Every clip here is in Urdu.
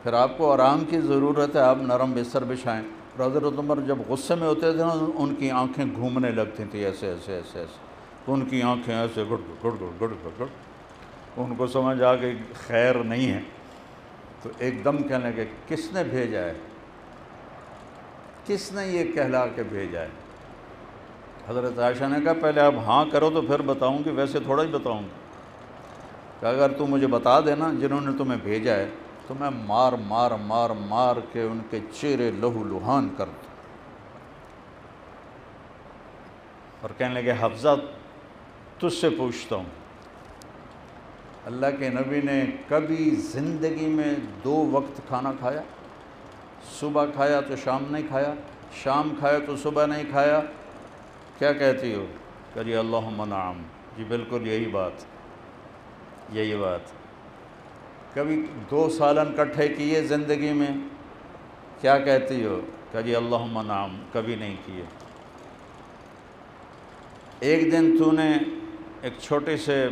پھر آپ کو آرام کی ضرورت ہے، آپ نرم بستر بچھائیں۔ اور حضرت عمر جب غصے میں ہوتے تھے نا، ان کی آنکھیں گھومنے لگتی تھیں ایسے ایسے ایسے ایسے، تو ان کی آنکھیں ایسے گڑ گڑ گڑ گڑ گڑ گڑ، ان کو سمجھ آ کہ خیر نہیں ہے، تو ایک دم کہنے لگے کس نے بھیجا ہے، کس نے یہ کہلا کے بھیجا ہے؟ حضرت عائشہ نے کہا پہلے آپ ہاں کرو تو پھر بتاؤں گی، ویسے تھوڑا ہی بتاؤں گی، کہ اگر تو مجھے بتا دینا جنہوں نے تمہیں بھیجا ہے تو میں مار مار مار مار کے ان کے چہرے لہو لہان کر دوں۔ اور کہنے لگے حفصہ تجھ سے پوچھتا ہوں، اللہ کے نبی نے کبھی زندگی میں 2 وقت کھانا کھایا؟ صبح کھایا تو شام نہیں کھایا، شام کھایا تو صبح نہیں کھایا؟ کیا کہتی ہو؟ کہ جی اللہم نعم، جی بالکل یہی بات، یہی بات۔ کبھی 2 سالن کٹھے کیے زندگی میں؟ کیا کہتی ہو؟ کہ جی اللہم نعم، کبھی نہیں کیے۔ ایک دن تو نے ایک چھوٹے سے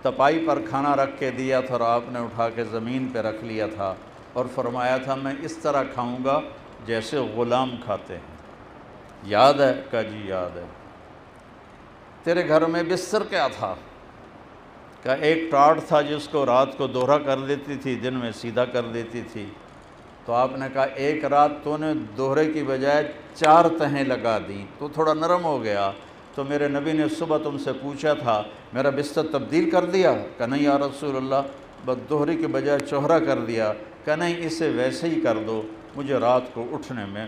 تپائی پر کھانا رکھ کے دیا تھا اور آپ نے اٹھا کے زمین پہ رکھ لیا تھا اور فرمایا تھا میں اس طرح کھاؤں گا جیسے غلام کھاتے ہیں، یاد ہے؟ کہ جی یاد ہے۔ تیرے گھر میں بستر کیا تھا؟ کہ ایک ٹاٹ تھا جس کو رات کو دوہرا کر دیتی تھی، دن میں سیدھا کر دیتی تھی۔ تو آپ نے کہا ایک رات تو نے دوہرے کی بجائے 4 تہیں لگا دیں تو تھوڑا نرم ہو گیا، تو میرے نبی نے صبح تم سے پوچھا تھا میرا بستر تبدیل کر دیا؟ کہ نہیں یا رسول اللہ، بس دوہری کی بجائے چوہرا کر دیا۔ کہ نہیں اسے ویسے ہی کر دو، مجھے رات کو اٹھنے میں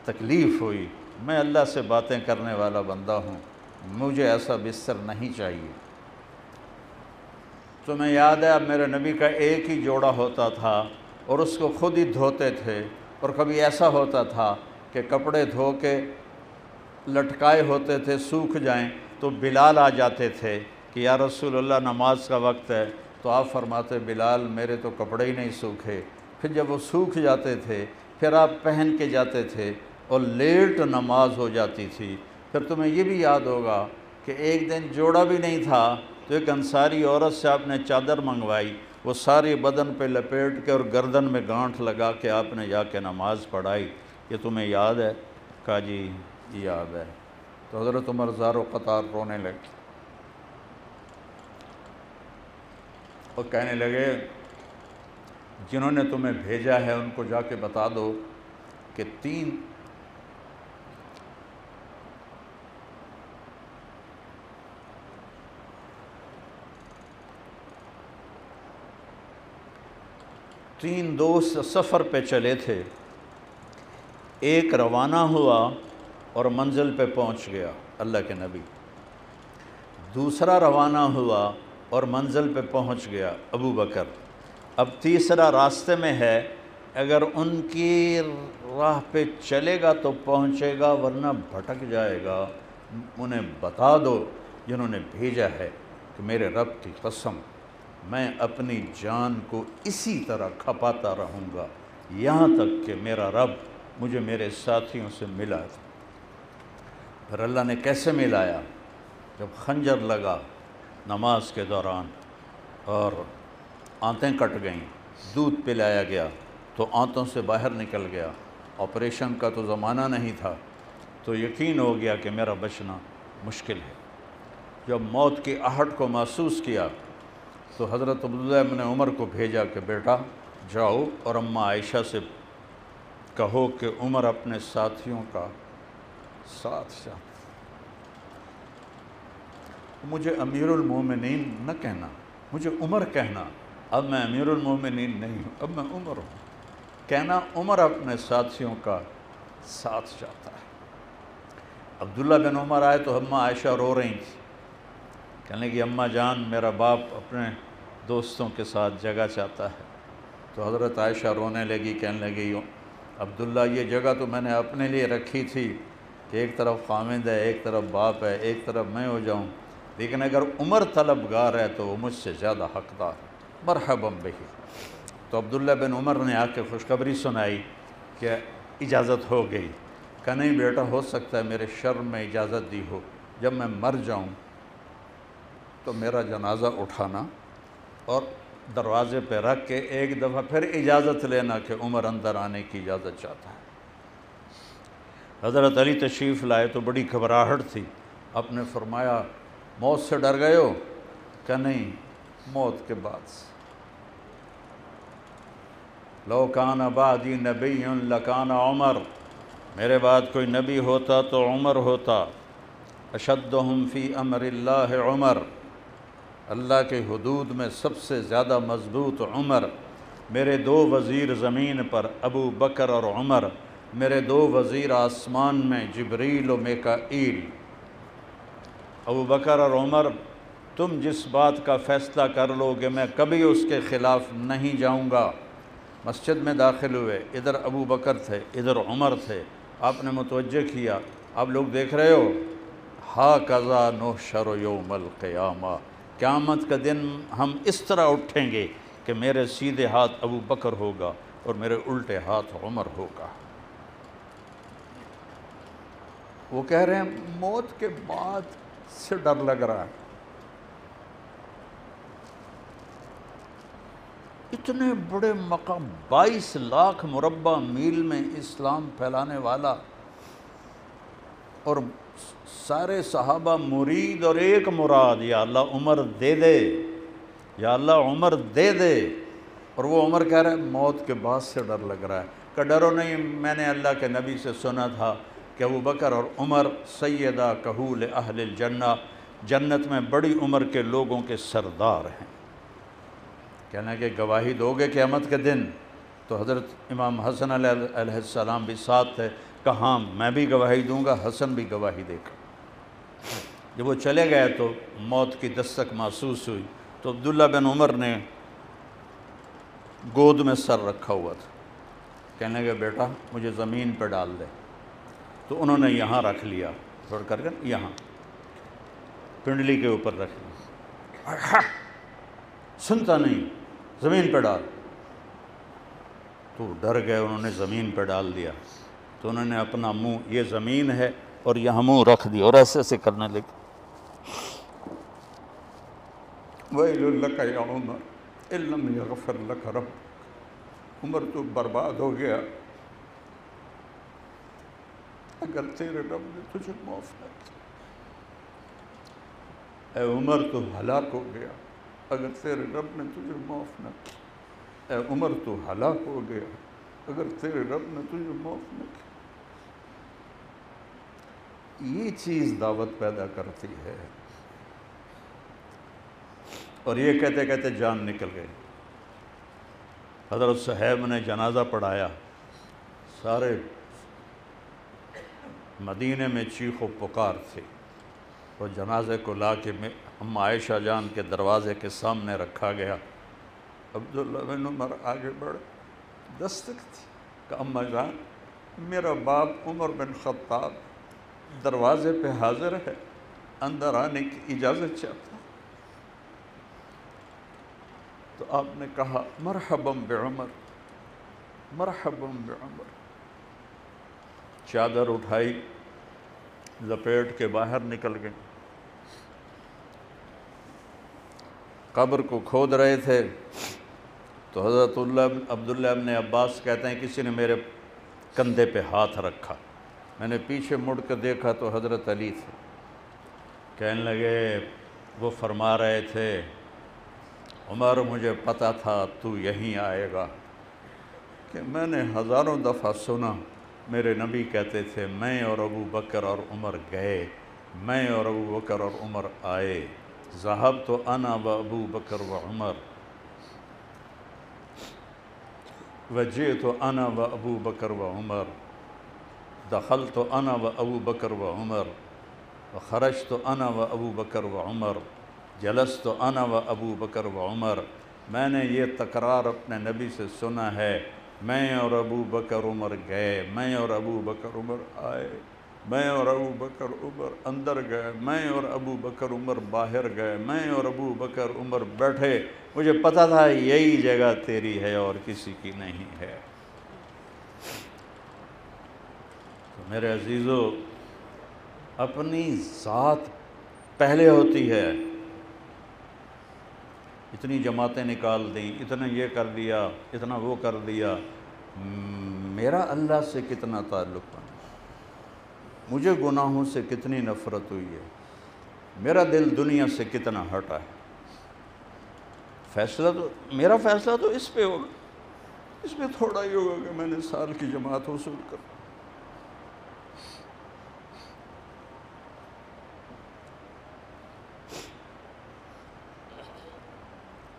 تکلیف ہوئی، میں اللہ سے باتیں کرنے والا بندہ ہوں، مجھے ایسا بستر نہیں چاہیے۔ تمہیں یاد ہے اب میرے نبی کا ایک ہی جوڑا ہوتا تھا اور اس کو خود ہی دھوتے تھے، اور کبھی ایسا ہوتا تھا کہ کپڑے دھو کے لٹکائے ہوتے تھے، سوکھ جائیں تو بلال آ جاتے تھے کہ یا رسول اللہ نماز کا وقت ہے، تو آپ فرماتے بلال میرے تو کپڑے ہی نہیں سوکھے۔ پھر جب وہ سوکھ جاتے تھے پھر آپ پہن کے جاتے تھے اور لیٹ نماز ہو جاتی تھی۔ پھر تمہیں یہ بھی یاد ہوگا کہ ایک دن جوڑا بھی نہیں تھا تو ایک انصاری عورت سے آپ نے چادر منگوائی، وہ ساری بدن پہ لپیٹ کے اور گردن میں گانٹھ لگا کے آپ نے جا کے نماز پڑھائی۔ یہ تمہیں یاد ہے؟ کہا جی یاد ہے۔ تو حضرت عمر زار و قطار رونے لگے اور کہنے لگے جنہوں نے تمہیں بھیجا ہے ان کو جا کے بتا دو کہ 3 دوست سفر پہ چلے تھے، ایک روانہ ہوا اور منزل پہ پہنچ گیا اللہ کے نبی، دوسرا روانہ ہوا اور منزل پہ پہنچ گیا ابو بکر، اب تیسرا راستے میں ہے، اگر ان کی راہ پہ چلے گا تو پہنچے گا ورنہ بھٹک جائے گا، انہیں بتا دو جنہوں نے بھیجا ہے کہ میرے رب کی قسم میں اپنی جان کو اسی طرح کھپاتا رہوں گا یہاں تک کہ میرا رب مجھے میرے ساتھیوں سے ملا تھا۔ پھر اللہ نے کیسے ملایا؟ جب خنجر لگا نماز کے دوران اور آنتیں کٹ گئیں، دودھ پلایا گیا تو آنتوں سے باہر نکل گیا، آپریشن کا تو زمانہ نہیں تھا، تو یقین ہو گیا کہ میرا بچنا مشکل ہے۔ جب موت کی آہٹ کو محسوس کیا تو حضرت عبداللہ ابن عمر کو بھیجا کہ بیٹا جاؤ اور اماں عائشہ سے کہو کہ عمر اپنے ساتھیوں کا ساتھ چاہتا، مجھے امیر المومنین نہ کہنا، مجھے عمر کہنا، اب میں امیر المومنین نہیں ہوں، اب میں عمر ہوں، کہنا عمر اپنے ساتھیوں کا ساتھ چاہتا ہے۔ عبداللہ بن عمر آئے تو اماں عائشہ رو رہی تھی، کہنے لگی اماں جان میرا باپ اپنے دوستوں کے ساتھ جگہ چاہتا ہے، تو حضرت عائشہ رونے لگی، کہنے لگی عبداللہ یہ جگہ تو میں نے اپنے لیے رکھی تھی کہ ایک طرف خامد ہے، ایک طرف باپ ہے، ایک طرف میں ہو جاؤں، لیکن اگر عمر طلبگار ہے تو وہ مجھ سے زیادہ حقدار ہے، مرحبا بہی۔ تو عبداللہ بن عمر نے آ کے خوشخبری سنائی کہ اجازت ہو گئی، کہ نہیں بیٹا ہو سکتا ہے میرے شرم میں اجازت دی ہو، جب میں مر جاؤں تو میرا جنازہ اٹھانا اور دروازے پہ رکھ کے ایک دفعہ پھر اجازت لینا کہ عمر اندر آنے کی اجازت چاہتا ہے۔ حضرت علی تشریف لائے تو بڑی گھبراہٹ تھی، آپ نے فرمایا موت سے ڈر گئے ہو؟ کہ نہیں، موت کے بعد سے۔ لو کان بعدی نبی لکان عمر، میرے بعد کوئی نبی ہوتا تو عمر ہوتا۔ اشدہم فی امر اللہ عمر، اللہ کے حدود میں سب سے زیادہ مضبوط عمر۔ میرے دو وزیر زمین پر ابو بکر اور عمر، میرے دو وزیر آسمان میں جبریل و میکائیل۔ ابو بکر اور عمر، تم جس بات کا فیصلہ کر لو گے میں کبھی اس کے خلاف نہیں جاؤں گا۔ مسجد میں داخل ہوئے، ادھر ابو بکر تھے ادھر عمر تھے، آپ نے متوجہ کیا، آپ لوگ دیکھ رہے ہو، ہاکذا نحشر یوم القیامہ، قیامت کا دن ہم اس طرح اٹھیں گے کہ میرے سیدھے ہاتھ ابو بکر ہوگا اور میرے الٹے ہاتھ عمر ہوگا۔ وہ کہہ رہے ہیں موت کے بعد سے ڈر لگ رہا ہے۔ اتنے بڑے مقام، 22 لاکھ مربع میل میں اسلام پھیلانے والا، اور سارے صحابہ مرید اور ایک مراد، یا اللہ عمر دے دے، یا اللہ عمر دے دے، اور وہ عمر کہہ رہا ہے موت کے بعد سے ڈر لگ رہا ہے۔ کہ ڈرو نہیں، میں نے اللہ کے نبی سے سنا تھا کہ ابو بکر اور عمر سیدہ کہول اہل الجنہ، جنت میں بڑی عمر کے لوگوں کے سردار ہیں۔ کہنا کہ گواہی دو گے قیامت کے دن؟ تو حضرت امام حسن علیہ السلام بھی ساتھ تھے، کہاں میں بھی گواہی دوں گا، حسن بھی گواہی دے گا۔ جب وہ چلے گئے تو موت کی دستک محسوس ہوئی، تو عبداللہ بن عمر نے گود میں سر رکھا ہوا تھا، کہنے لگے بیٹا مجھے زمین پہ ڈال دے۔ تو انہوں نے یہاں رکھ لیا، چھوڑ کر کے یہاں پنڈلی کے اوپر رکھ لیا، سنتا نہیں، زمین پہ ڈال۔ تو ڈر گئے، انہوں نے زمین پہ ڈال دیا، تو انہوں نے اپنا منہ، یہ زمین ہے اور یہاں منہ رکھ دیا اور ایسے ایسے کرنے لگے، وَيْلٌ لَكَ يَا عُمَرْ إِن لَّمْ يَغْفِرْ لَكَ رَبُّكَ، عمر تو برباد ہو گیا اگر تیرے رب نے تجھے معاف نہ کیا۔ اے عمر تو ہلاک ہو گیا اگر تیرے رب نے تجھے معاف نہ کیا۔ اے عمر تو ہلاک ہو گیا اگر تیرے رب نے تجھے معاف نہ کیا۔ یہ چیز دعوت پیدا کرتی ہے، اور یہ کہتے کہتے جان نکل گئی۔ حضرت صہیب نے جنازہ پڑھایا، سارے مدینے میں چیخ و پکار تھی، اور جنازے کو لا کے ہم عائشہ جان کے دروازے کے سامنے رکھا گیا۔ عبداللہ بن عمر آگے بڑھے، دستک تھی کہ اماں جان میرا باپ عمر بن خطاب دروازے پہ حاضر ہے، اندر آنے کی اجازت چاہتا ہے۔ تو آپ نے کہا مرحبا بعمر، مرحبا بعمر۔ چادر اٹھائی، لپیٹ کے باہر نکل گئے۔ قبر کو کھود رہے تھے تو حضرت عبداللہ ابن عباس کہتے ہیں کسی نے میرے کندھے پہ ہاتھ رکھا، میں نے پیچھے مڑ کر دیکھا تو حضرت علی تھے۔ کہنے لگے، وہ فرما رہے تھے عمر مجھے پتہ تھا تو یہیں آئے گا، کہ میں نے ہزاروں دفعہ سنا میرے نبی کہتے تھے میں اور ابو بکر اور عمر گئے، میں اور ابو بکر اور عمر آئے، ذہبت انا و ابو بکر و عمر وجئت انا و ابو بکر و عمر، دخلت انا و ابو بکر و عمر وخرجت انا و ابو بکر و عمر جلست انا و ابو بکر و عمر۔ میں نے یہ تکرار اپنے نبی سے سنا ہے، میں اور ابو بکر عمر گئے، میں اور ابو بکر عمر آئے، میں اور ابو بکر عمر اندر گئے، میں اور ابو بکر عمر باہر گئے، میں اور ابو بکر عمر بیٹھے، مجھے پتہ تھا یہی جگہ تیری ہے اور کسی کی نہیں ہے۔ تو میرے عزیزو، اپنی ذات پہلے ہوتی ہے، اتنی جماعتیں نکال دیں، اتنا یہ کر دیا، اتنا وہ کر دیا، میرا اللہ سے کتنا تعلق بنا، مجھے گناہوں سے کتنی نفرت ہوئی ہے، میرا دل دنیا سے کتنا ہٹا ہے، میرا فیصلہ تو اس پہ ہوگا، اس پہ تھوڑا ہی ہوگا کہ میں نے سال کی جماعت وصول کر۔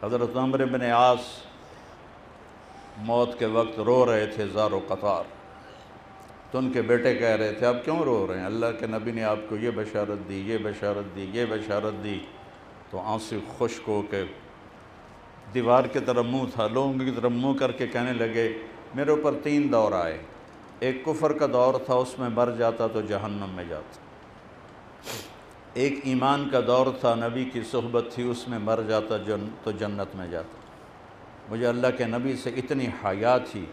حضرت عمرو بن عاص موت کے وقت رو رہے تھے زار و قطار، تو ان کے بیٹے کہہ رہے تھے آپ کیوں رو رہے ہیں، اللہ کے نبی نے آپ کو یہ بشارت دی، یہ بشارت دی، یہ بشارت دی۔ تو آنسو خشک ہو کے دیوار کی طرف منہ تھا، لوگوں کی طرف منہ کر کے کہنے لگے میرے اوپر 3 دور آئے، ایک کفر کا دور تھا، اس میں مر جاتا تو جہنم میں جاتا، ایک ایمان کا دور تھا، نبی کی صحبت تھی، اس میں مر جاتا تو جنت میں جاتا۔ مجھے اللہ کے نبی سے اتنی حیا تھی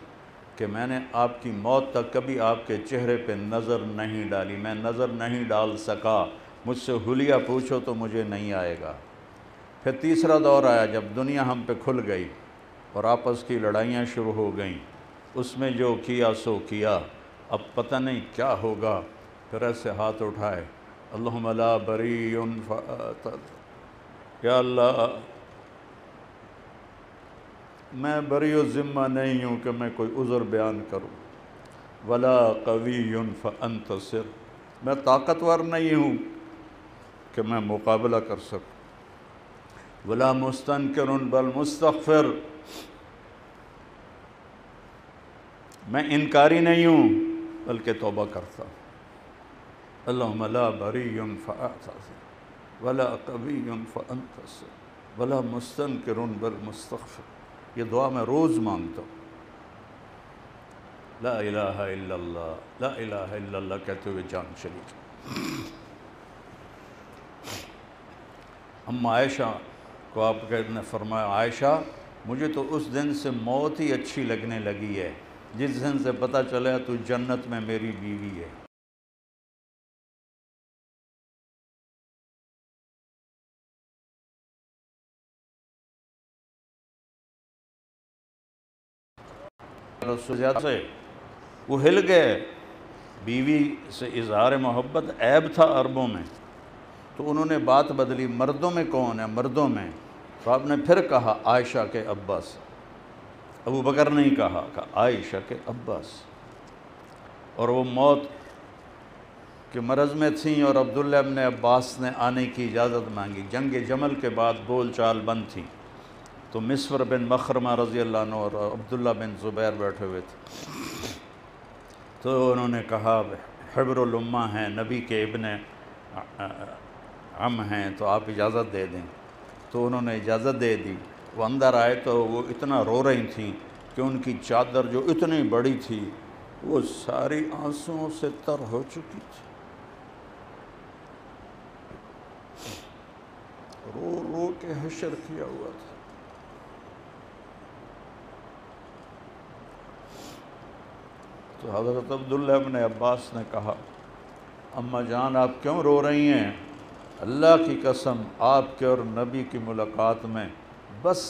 کہ میں نے آپ کی موت تک کبھی آپ کے چہرے پہ نظر نہیں ڈالی، میں نظر نہیں ڈال سکا، مجھ سے حلیہ پوچھو تو مجھے نہیں آئے گا۔ پھر تیسرا دور آیا جب دنیا ہم پہ کھل گئی اور آپس کی لڑائیاں شروع ہو گئیں، اس میں جو کیا سو کیا، اب پتہ نہیں کیا ہوگا، پھر ایسے ہاتھ اٹھائے اللہم لا بری یا اللہ میں بری و ذمہ نہیں ہوں کہ میں کوئی عذر بیان کروں، ولا قوی فانتصر، میں طاقتور نہیں ہوں کہ میں مقابلہ کر سکوں، ولا مستنکر بل مستغفر، میں انکاری نہیں ہوں بلکہ توبہ کرتا ہوں۔ اللہم لا بری فاعتصم ولا قوی فانتصر ولا مستنکر بل مستغفر، یہ دعا میں روز مانگتا ہوں، لا الہ الا اللہ، لا الہ الا اللہ کہتے ہوئے جان چلی گئی۔ اما عائشہ کو آپ نے فرمایا عائشہ مجھے تو اس دن سے موت ہی اچھی لگنے لگی ہے جس دن سے پتہ چلا تو جنت میں میری بیوی ہے۔ سے وہ ہل گئے، بیوی سے اظہار محبت عیب تھا عربوں میں، تو انہوں نے بات بدلی، مردوں میں کون ہے، مردوں میں، تو آپ نے پھر کہا عائشہ کے ابا سے، ابو بکر نہیں کہا کہ عائشہ کے ابا سے، اور وہ موت کے مرض میں تھیں اور عبداللہ ابن عباس نے آنے کی اجازت مانگی، جنگ جمل کے بعد بول چال بند تھی، تو مسور بن مخرمہ رضی اللہ عنہ اور عبداللہ بن زبیر بیٹھے ہوئے تھے، تو انہوں نے کہا حبر الامہ ہیں، نبی کے ابن عم ہیں، تو آپ اجازت دے دیں، تو انہوں نے اجازت دے دی۔ وہ اندر آئے تو وہ اتنا رو رہی تھیں کہ ان کی چادر جو اتنی بڑی تھی وہ ساری آنسوؤں سے تر ہو چکی تھی، رو رو کے حشر کیا ہوا تھا۔ تو حضرت عبداللہ ابن عباس نے کہا اماں جان آپ کیوں رو رہی ہیں، اللہ کی قسم آپ کے اور نبی کی ملاقات میں بس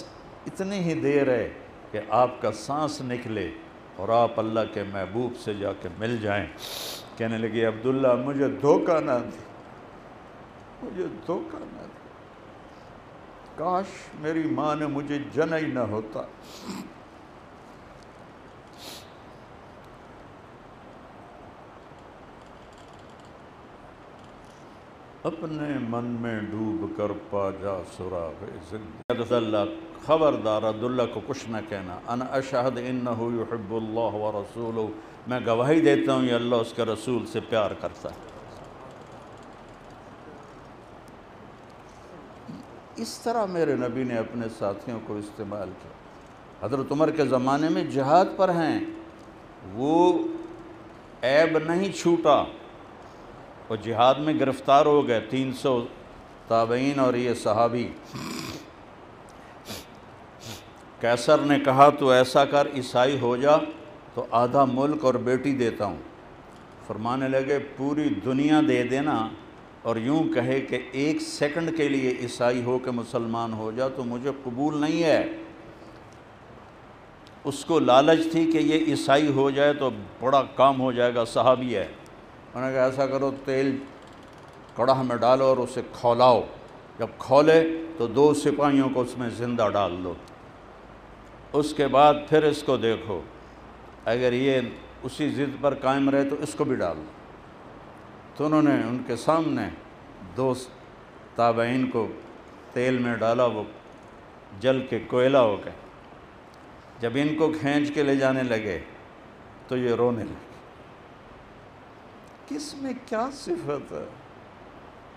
اتنی ہی دیر ہے کہ آپ کا سانس نکلے اور آپ اللہ کے محبوب سے جا کے مل جائیں۔ کہنے لگی عبداللہ مجھے دھوکہ نہ دے، مجھے دھوکہ نہ دے، کاش میری ماں نے مجھے جنا ہی نہ ہوتا۔ اپنے من میں ڈوب کر پا جا سراغ زندگی، اللہ خبردار عبداللہ کو کچھ نہ کہنا، انا اشہد انہ یحب اللہ ورسولہ، میں گواہی دیتا ہوں یہ اللہ اس کے رسول سے پیار کرتا ہے۔ اس طرح میرے نبی نے اپنے ساتھیوں کو استعمال کیا۔ حضرت عمر کے زمانے میں جہاد پر ہیں، وہ عیب نہیں چھوٹا، وہ جہاد میں گرفتار ہو گئے، 300 تابعین اور یہ صحابی۔ قیصر نے کہا تو ایسا کر عیسائی ہو جا تو آدھا ملک اور بیٹی دیتا ہوں۔ فرمانے لگے پوری دنیا دے دینا اور یوں کہے کہ 1 سیکنڈ کے لیے عیسائی ہو کے مسلمان ہو جا تو مجھے قبول نہیں ہے۔ اس کو لالچ تھی کہ یہ عیسائی ہو جائے تو بڑا کام ہو جائے گا، صحابی ہے۔ انہوں نے کہا ایسا کرو، تیل کڑاہ میں ڈالو اور اسے کھولاؤ، جب کھولے تو 2 سپاہیوں کو اس میں زندہ ڈال دو، اس کے بعد پھر اس کو دیکھو، اگر یہ اسی ضد پر قائم رہے تو اس کو بھی ڈال دو۔ تو انہوں نے ان کے سامنے 2 تابعین کو تیل میں ڈالا، وہ جل کے کوئلہ ہو گئے۔ جب ان کو کھینچ کے لے جانے لگے تو یہ رونے لگے۔ کس میں کیا صفت ہے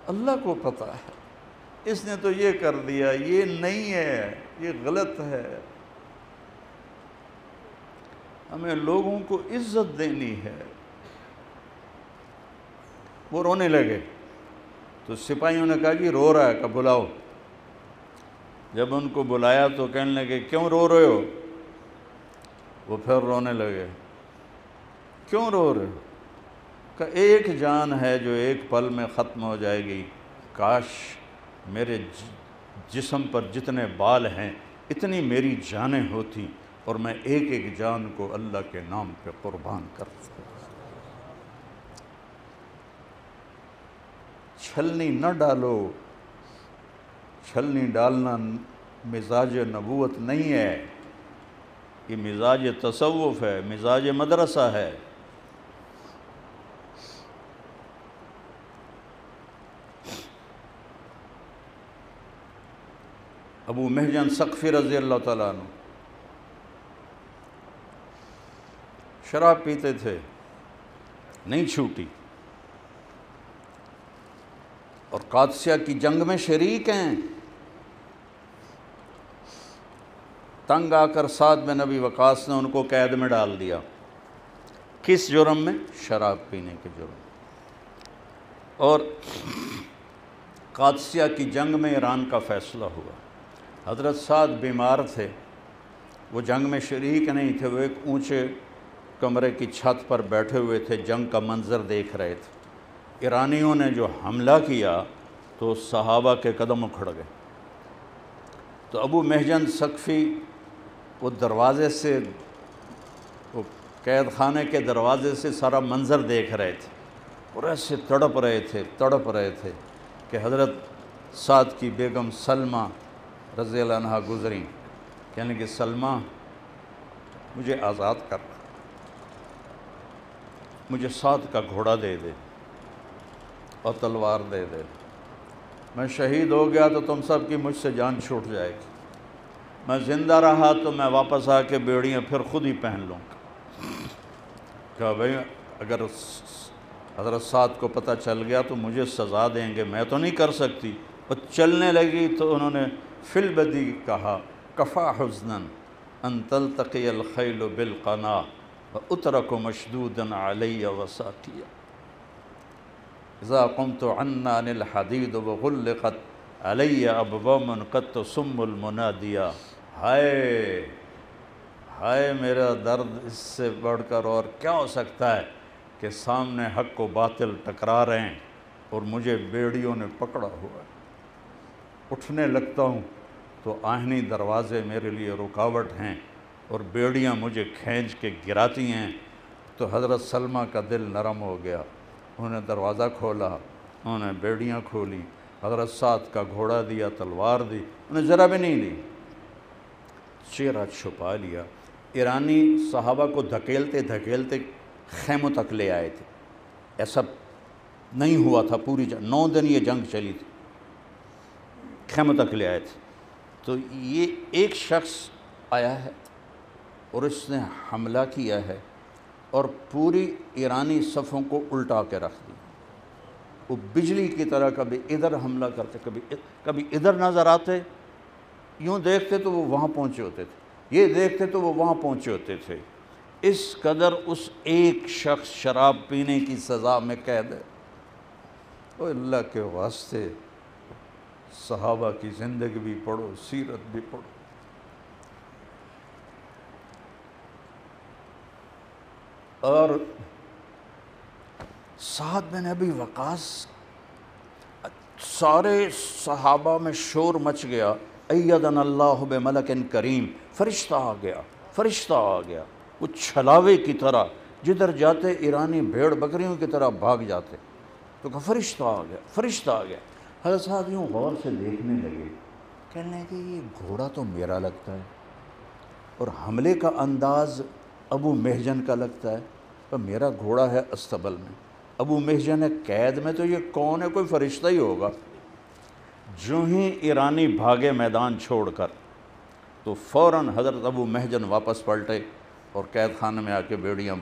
اللہ کو پتہ ہے، اس نے تو یہ کر دیا، یہ نہیں ہے، یہ غلط ہے۔ ہمیں لوگوں کو عزت دینی ہے۔ وہ رونے لگے تو سپاہیوں نے کہا جی رو رہا ہے، کہ بلاؤ۔ جب ان کو بلایا تو کہنے لگے کیوں رو رہے ہو؟ وہ پھر رونے لگے، کیوں رو رہے ہو؟ کہ ایک جان ہے جو ایک پل میں ختم ہو جائے گی، کاش میرے جسم پر جتنے بال ہیں اتنی میری جانیں ہوتی اور میں ایک ایک جان کو اللہ کے نام پہ قربان کرتا۔ چھلنی نہ ڈالو، چھلنی ڈالنا مزاج نبوت نہیں ہے، یہ مزاج تصوف ہے، مزاج مدرسہ ہے۔ ابو محجن ثقفی رضی اللہ تعالیٰ عنہ شراب پیتے تھے، نہیں چھوٹی، اور قادسیہ کی جنگ میں شریک ہیں۔ تنگ آ کر سعد بن ابی وقاص نے ان کو قید میں ڈال دیا۔ کس جرم میں؟ شراب پینے کے جرم۔ اور قادسیہ کی جنگ میں ایران کا فیصلہ ہوا۔ حضرت سعد بیمار تھے، وہ جنگ میں شریک نہیں تھے، وہ ایک اونچے کمرے کی چھت پر بیٹھے ہوئے تھے، جنگ کا منظر دیکھ رہے تھے۔ ایرانیوں نے جو حملہ کیا تو صحابہ کے قدم اکھڑ گئے۔ تو ابو محجن ثقفی وہ دروازے سے، وہ قید خانے کے دروازے سے سارا منظر دیکھ رہے تھے اور ایسے تڑپ رہے تھے کہ حضرت سعد کی بیگم سلمہ رضی اللہ عنہا گزریں، کہنے کہ سلمہ مجھے آزاد کر، مجھے سعد کا گھوڑا دے دے اور تلوار دے دے، میں شہید ہو گیا تو تم سب کی مجھ سے جان چھوٹ جائے گی، میں زندہ رہا تو میں واپس آ کے بیڑیاں پھر خود ہی پہن لوں گا۔ کہا بھئی اگر حضرت سعد کو پتہ چل گیا تو مجھے سزا دیں گے، میں تو نہیں کر سکتی۔ اور چلنے لگی تو انہوں نے فی البدی کہا کفا حزنا ان تلتقی الخیل بالقنا واترک مشدودا علی وساقیا اذا قمت عنا عن الحدید وغلقت علی ابواب قد تسم المنادیا۔ ہائے ہائے میرا درد، اس سے بڑھ کر اور کیا ہو سکتا ہے کہ سامنے حق و باطل ٹکرا رہے ہیں اور مجھے بیڑیوں نے پکڑا ہوا ہے، اٹھنے لگتا ہوں تو آہنی دروازے میرے لیے رکاوٹ ہیں اور بیڑیاں مجھے کھینچ کے گراتی ہیں۔ تو حضرت سلمہ کا دل نرم ہو گیا، انہوں نے دروازہ کھولا، انہوں نے بیڑیاں کھولی، حضرت سعد کا گھوڑا دیا، تلوار دی، انہیں ذرا بھی نہیں دی، چہرہ چھپا لیا۔ ایرانی صحابہ کو دھکیلتے دھکیلتے خیموں تک لے آئے تھے، ایسا نہیں ہوا تھا پوری 9 دن یہ جنگ چلی تھی، خیموں تک لے آئے تھے۔ تو یہ ایک شخص آیا ہے اور اس نے حملہ کیا ہے اور پوری ایرانی صفوں کو الٹا کے رکھ دی، وہ بجلی کی طرح کبھی ادھر حملہ کرتے، کبھی ادھر نظر آتے، یوں دیکھتے تو وہ وہاں پہنچے ہوتے تھے، یہ دیکھتے تو وہ وہاں پہنچے ہوتے تھے۔ اس قدر اس ایک شخص شراب پینے کی سزا میں قید ہے۔ او اللہ کے واسطے صحابہ کی زندگی بھی پڑھو، سیرت بھی پڑھو۔ اور سعد بن ابی وقاص سارے صحابہ میں شور مچ گیا، ایدنا اللہ بملک کریم، فرشتہ آ گیا، فرشتہ آ گیا۔ وہ چھلاوے کی طرح جدھر جاتے ایرانی بھیڑ بکریوں کی طرح بھاگ جاتے، تو کہا فرشتہ آ گیا، فرشتہ آ گیا۔ حضرت صاحب یوں غور سے دیکھنے لگے، کہنے لگے یہ گھوڑا تو میرا لگتا ہے اور حملے کا انداز ابو محجن کا لگتا ہے، تو میرا گھوڑا ہے استبل میں، ابو محجن ہے قید میں، تو یہ کون ہے؟ کوئی فرشتہ ہی ہوگا۔ جو ہی ایرانی بھاگے میدان چھوڑ کر، تو فوراً حضرت ابو محجن واپس پلٹے اور قید خانے میں آ کے بیڑیاں